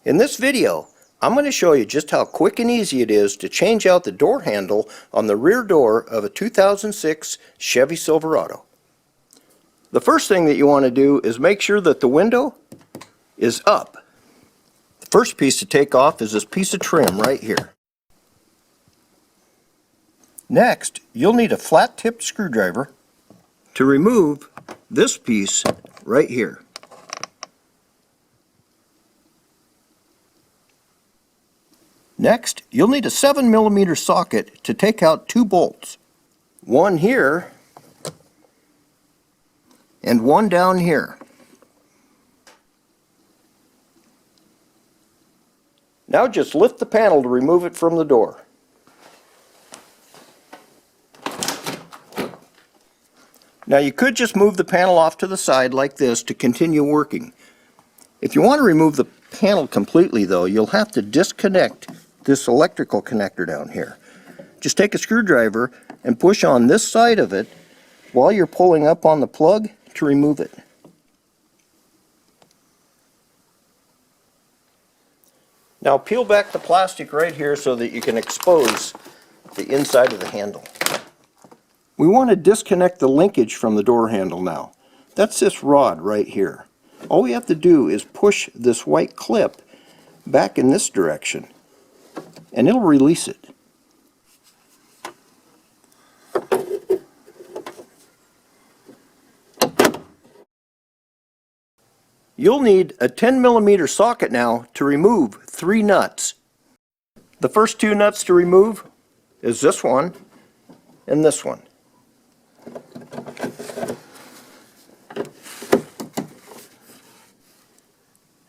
In this video, I'm going to show you just how quick and easy it is to change out the door handle on the rear door of a 2006 Chevy Silverado. The first thing that you want to do is make sure that the window is up. The first piece to take off is this piece of trim right here. Next, you'll need a flat-tipped screwdriver to remove this piece right here. Next, you'll need a 7mm socket to take out two bolts. One here and one down here. Now just lift the panel to remove it from the door. Now you could just move the panel off to the side like this to continue working. If you want to remove the panel completely though, you'll have to disconnect this electrical connector down here. Just take a screwdriver and push on this side of it while you're pulling up on the plug to remove it. Now peel back the plastic right here so that you can expose the inside of the handle. We want to disconnect the linkage from the door handle now. That's this rod right here. All we have to do is push this white clip back in this direction and it'll release it. You'll need a 10mm socket now to remove 3 nuts. The first 2 nuts to remove is this one and this one.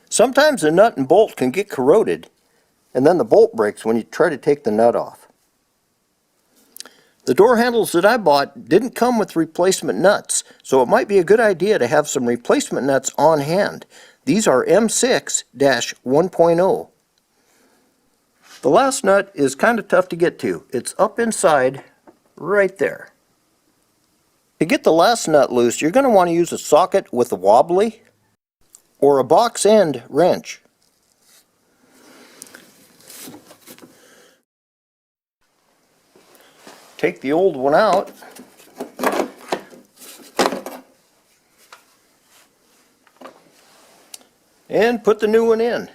Sometimes the nut and bolt can get corroded and then the bolt breaks when you try to take the nut off. The door handles that I bought didn't come with replacement nuts, so it might be a good idea to have some replacement nuts on hand. These are M6-1.0. The last nut is kind of tough to get to. It's up inside right there. To get the last nut loose, you're going to want to use a socket with a wobbly or a box end wrench. Take the old one out and put the new one in.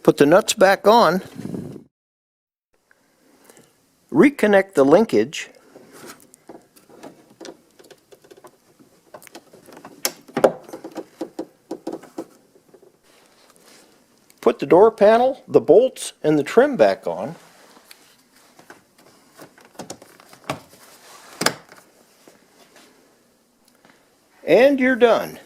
Put the nuts back on. Reconnect the linkage. Put the door panel, the bolts, and the trim back on. And you're done.